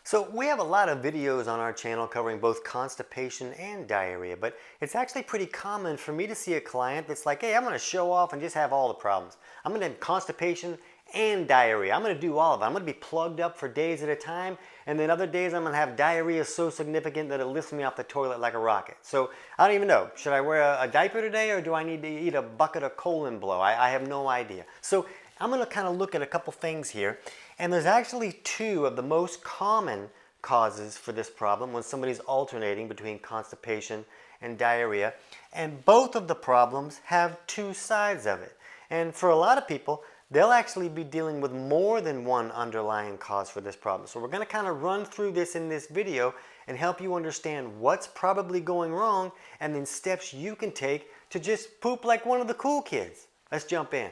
So we have a lot of videos on our channel covering both constipation and diarrhea, but it's actually pretty common for me to see a client that's like, hey, I'm going to show off and just have all the problems. I'm going to have constipation and diarrhea. I'm going to do all of it. I'm going to be plugged up for days at a time, and then other days I'm going to have diarrhea so significant that it lifts me off the toilet like a rocket. So I don't even know. Should I wear a diaper today, or do I need to eat a bucket of colon blow? I have no idea. So I'm going to kind of look at a couple things here. And there's actually two of the most common causes for this problem when somebody's alternating between constipation and diarrhea. And both of the problems have two sides of it. And for a lot of people, they'll actually be dealing with more than one underlying cause for this problem. So we're going to kind of run through this in this video and help you understand what's probably going wrong and then steps you can take to just poop like one of the cool kids. Let's jump in.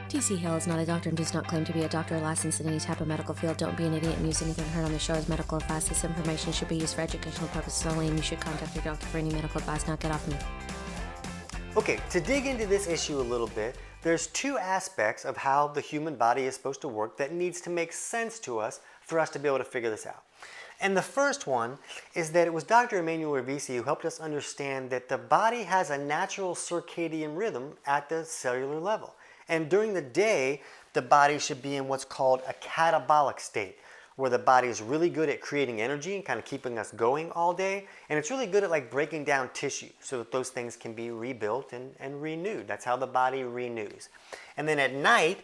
TC Hale is not a doctor and does not claim to be a doctor or licensed in any type of medical field. Don't be an idiot and use anything heard on the show as medical advice. This information should be used for educational purposes only, and you should contact your doctor for any medical advice. Now get off me. Okay, to dig into this issue a little bit, there's two aspects of how the human body is supposed to work that needs to make sense to us for us to be able to figure this out. And the first one is that it was Dr. Emmanuel Revisi who helped us understand that the body has a natural circadian rhythm at the cellular level. And during the day, the body should be in what's called a catabolic state, where the body is really good at creating energy and kind of keeping us going all day. And it's really good at like breaking down tissue so that those things can be rebuilt and renewed. That's how the body renews. And then at night,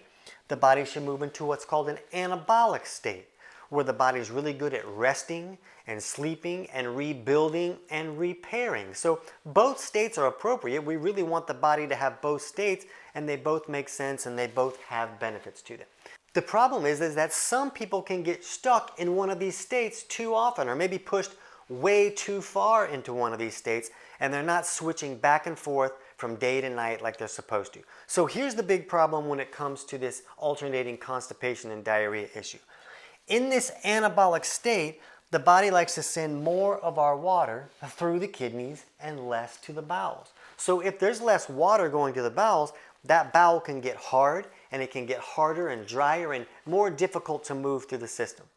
the body should move into what's called an anabolic state, where the body is really good at resting and sleeping and rebuilding and repairing. So both states are appropriate. We really want the body to have both states, and they both make sense and they both have benefits to them. The problem is that some people can get stuck in one of these states too often, or maybe pushed way too far into one of these states, and they're not switching back and forth from day to night like they're supposed to. So here's the big problem when it comes to this alternating constipation and diarrhea issue. In this anabolic state, the body likes to send more of our water through the kidneys and less to the bowels. So if there's less water going to the bowels, that bowel can get hard, and it can get harder and drier and more difficult to move through the system.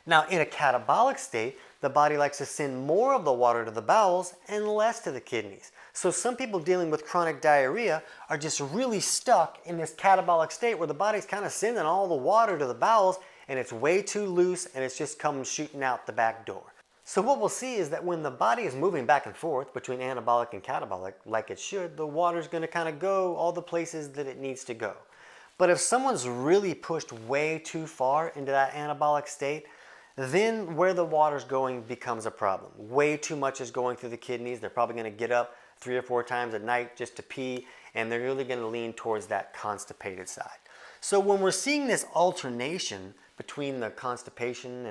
Now, in a catabolic state, the body likes to send more of the water to the bowels and less to the kidneys. So some people dealing with chronic diarrhea are just really stuck in this catabolic state where the body's kind of sending all the water to the bowels, and it's way too loose and it's just coming shooting out the back door. So what we'll see is that when the body is moving back and forth between anabolic and catabolic like it should, the water's going to kind of go all the places that it needs to go. But if someone's really pushed way too far into that anabolic state, then where the water's going becomes a problem. Way too much is going through the kidneys. They're probably going to get up 3 or 4 times a night just to pee, and they're really going to lean towards that constipated side. So when we're seeing this alternation between the constipation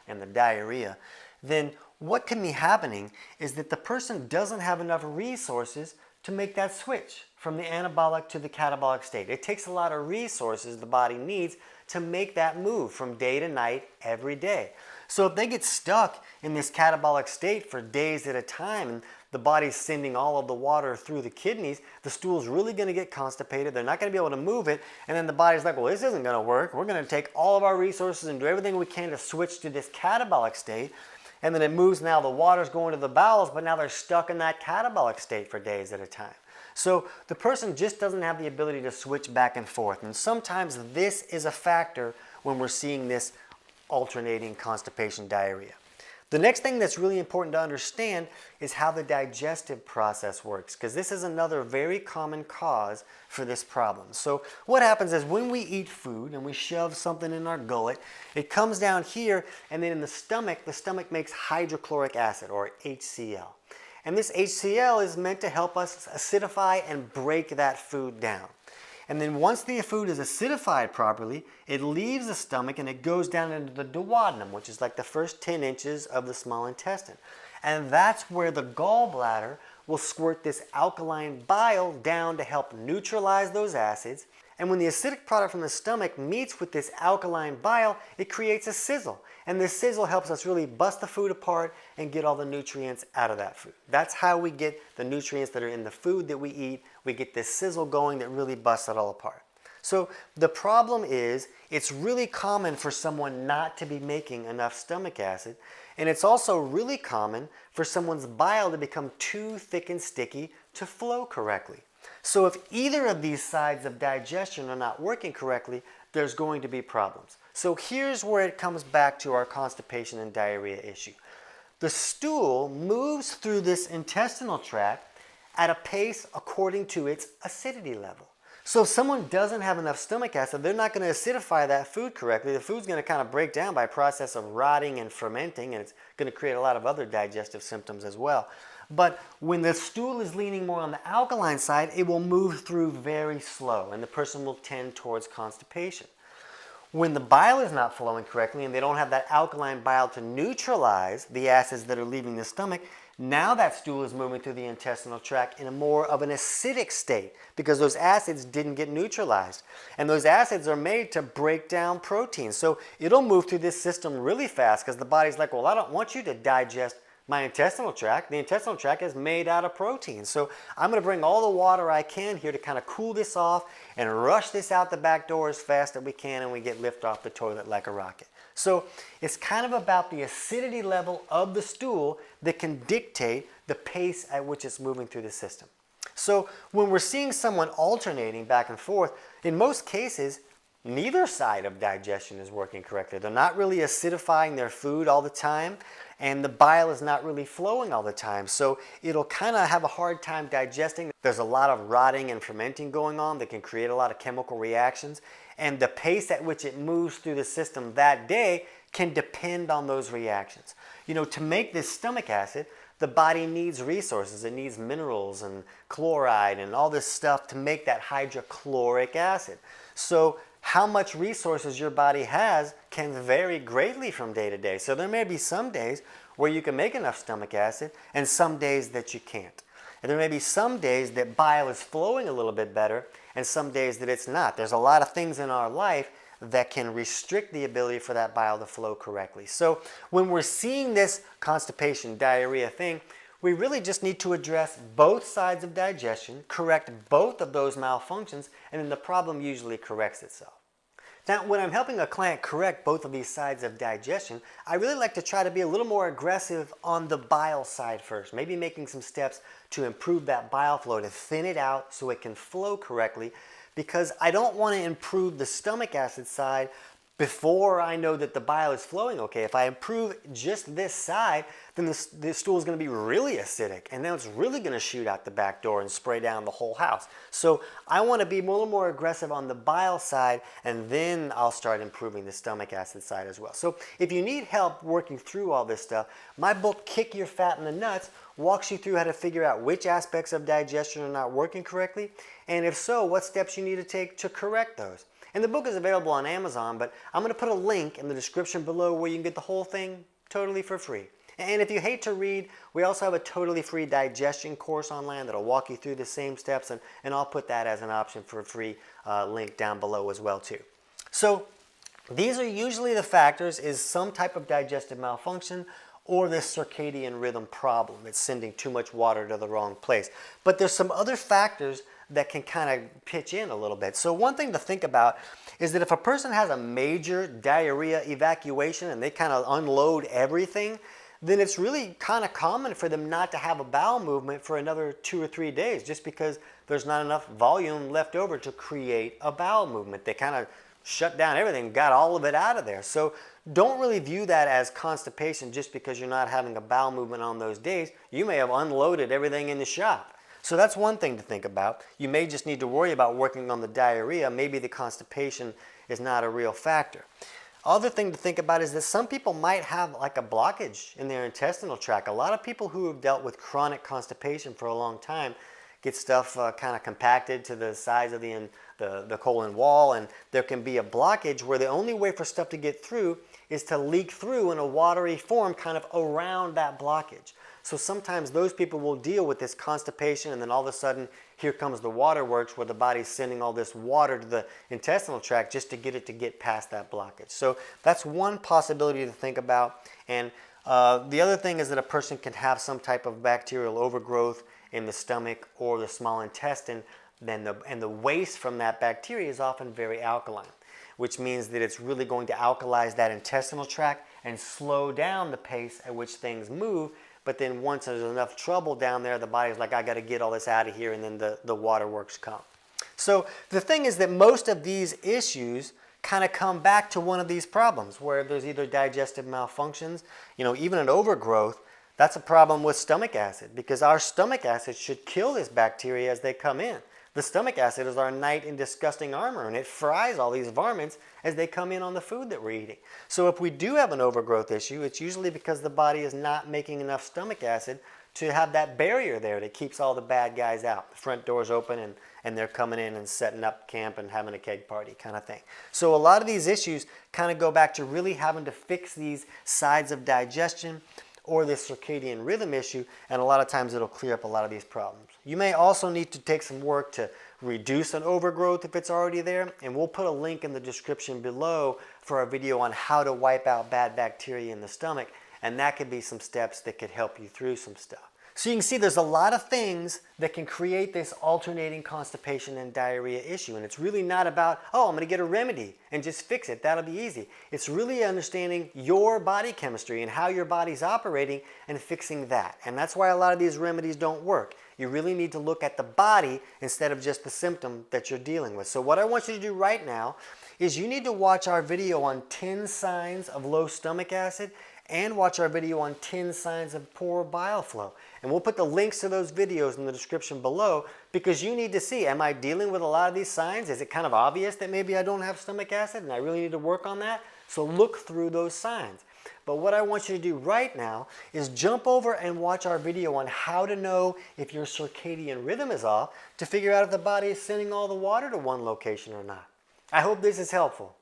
and the diarrhea, then what can be happening is that the person doesn't have enough resources to make that switch from the anabolic to the catabolic state. It takes a lot of resources the body needs to make that move from day to night every day. So if they get stuck in this catabolic state for days at a time, and the body's sending all of the water through the kidneys, the stool's really going to get constipated. They're not going to be able to move it, and then the body's like, well, this isn't going to work. We're going to take all of our resources and do everything we can to switch to this catabolic state. And then it moves, now the water's going to the bowels, but now they're stuck in that catabolic state for days at a time. So the person just doesn't have the ability to switch back and forth. And sometimes this is a factor when we're seeing this alternating constipation diarrhea. The next thing that's really important to understand is how the digestive process works, because this is another very common cause for this problem. So what happens is when we eat food and we shove something in our gullet, it comes down here, and then in the stomach makes hydrochloric acid, or HCl. And this HCl is meant to help us acidify and break that food down. And then once the food is acidified properly, it leaves the stomach and it goes down into the duodenum, which is like the first 10 inches of the small intestine. And that's where the gallbladder will squirt this alkaline bile down to help neutralize those acids. And when the acidic product from the stomach meets with this alkaline bile, it creates a sizzle. And this sizzle helps us really bust the food apart and get all the nutrients out of that food. That's how we get the nutrients that are in the food that we eat. We get this sizzle going that really busts it all apart. So the problem is it's really common for someone not to be making enough stomach acid, and it's also really common for someone's bile to become too thick and sticky to flow correctly. So if either of these sides of digestion are not working correctly, there's going to be problems. So here's where it comes back to our constipation and diarrhea issue. The stool moves through this intestinal tract at a pace according to its acidity level. So if someone doesn't have enough stomach acid, they're not going to acidify that food correctly. The food's going to kind of break down by process of rotting and fermenting, and it's going to create a lot of other digestive symptoms as well. But when the stool is leaning more on the alkaline side, it will move through very slow, and the person will tend towards constipation. When the bile is not flowing correctly and they don't have that alkaline bile to neutralize the acids that are leaving the stomach, now that stool is moving through the intestinal tract in a more of an acidic state because those acids didn't get neutralized. And those acids are made to break down proteins. So it'll move through this system really fast because the body's like, well, I don't want you to digest my intestinal tract. The intestinal tract is made out of protein. So I'm going to bring all the water I can here to kind of cool this off and rush this out the back door as fast as we can, and we get lifted off the toilet like a rocket. So it's kind of about the acidity level of the stool that can dictate the pace at which it's moving through the system. So when we're seeing someone alternating back and forth, in most cases, neither side of digestion is working correctly. They're not really acidifying their food all the time, and the bile is not really flowing all the time. So it'll kind of have a hard time digesting. There's a lot of rotting and fermenting going on that can create a lot of chemical reactions. And the pace at which it moves through the system that day can depend on those reactions. You know, to make this stomach acid, the body needs resources. It needs minerals and chloride and all this stuff to make that hydrochloric acid. So how much resources your body has can vary greatly from day to day. So there may be some days where you can make enough stomach acid and some days that you can't. And there may be some days that bile is flowing a little bit better and some days that it's not. There's a lot of things in our life that can restrict the ability for that bile to flow correctly. So when we're seeing this constipation, diarrhea thing, we really just need to address both sides of digestion, correct both of those malfunctions, and then the problem usually corrects itself. Now, when I'm helping a client correct both of these sides of digestion, I really like to try to be a little more aggressive on the bile side first, maybe making some steps to improve that bile flow, to thin it out so it can flow correctly, because I don't want to improve the stomach acid side before I know that the bile is flowing okay. If I improve just this side, then the stool is going to be really acidic, and then it's really going to shoot out the back door and spray down the whole house. So I want to be a little more aggressive on the bile side, and then I'll start improving the stomach acid side as well. So if you need help working through all this stuff, my book, Kick Your Fat in the Nuts, walks you through how to figure out which aspects of digestion are not working correctly, and if so, what steps you need to take to correct those. And the book is available on Amazon, but I'm going to put a link in the description below where you can get the whole thing totally for free. And if you hate to read, we also have a totally free digestion course online that'll walk you through the same steps, and I'll put that as an option for a free link down below as well too. So these are usually the factors: is some type of digestive malfunction or this circadian rhythm problem that's sending too much water to the wrong place. But there's some other factors that can kind of pitch in a little bit. So one thing to think about is that if a person has a major diarrhea evacuation and they kind of unload everything, then it's really kind of common for them not to have a bowel movement for another 2 or 3 days, just because there's not enough volume left over to create a bowel movement. They kind of shut down everything, got all of it out of there. So don't really view that as constipation just because you're not having a bowel movement on those days. You may have unloaded everything in the shop. So that's one thing to think about. You may just need to worry about working on the diarrhea. Maybe the constipation is not a real factor. Other thing to think about is that some people might have like a blockage in their intestinal tract. A lot of people who have dealt with chronic constipation for a long time get stuff kind of compacted to the sides of the colon wall, and there can be a blockage where the only way for stuff to get through is to leak through in a watery form kind of around that blockage. So sometimes those people will deal with this constipation, and then all of a sudden here comes the waterworks where the body's sending all this water to the intestinal tract just to get past that blockage. So that's one possibility to think about. And the other thing is that a person can have some type of bacterial overgrowth in the stomach or the small intestine and the waste from that bacteria is often very alkaline, which means that it's really going to alkalize that intestinal tract and slow down the pace at which things move. But then once there's enough trouble down there, the body's like, I got to get all this out of here, and then the waterworks come. So the thing is that most of these issues kind of come back to one of these problems where there's either digestive malfunctions, even an overgrowth. That's a problem with stomach acid, because our stomach acid should kill this bacteria as they come in. The stomach acid is our knight in disgusting armor, and it fries all these varmints as they come in on the food that we're eating. So if we do have an overgrowth issue, it's usually because the body is not making enough stomach acid to have that barrier there that keeps all the bad guys out. The front door's open and they're coming in and setting up camp and having a keg party kind of thing. So a lot of these issues kind of go back to really having to fix these sides of digestion or this circadian rhythm issue, and a lot of times it'll clear up a lot of these problems. You may also need to take some work to reduce an overgrowth if it's already there, and we'll put a link in the description below for our video on how to wipe out bad bacteria in the stomach, and that could be some steps that could help you through some stuff. So you can see there's a lot of things that can create this alternating constipation and diarrhea issue. And it's really not about, oh, I'm going to get a remedy and just fix it. That'll be easy. It's really understanding your body chemistry and how your body's operating and fixing that. And that's why a lot of these remedies don't work. You really need to look at the body instead of just the symptom that you're dealing with. So what I want you to do right now is you need to watch our video on 10 signs of low stomach acid and watch our video on 10 signs of poor bile flow. And we'll put the links to those videos in the description below, because you need to see, am I dealing with a lot of these signs? Is it kind of obvious that maybe I don't have stomach acid and I really need to work on that? So look through those signs. But what I want you to do right now is jump over and watch our video on how to know if your circadian rhythm is off, to figure out if the body is sending all the water to one location or not. I hope this is helpful.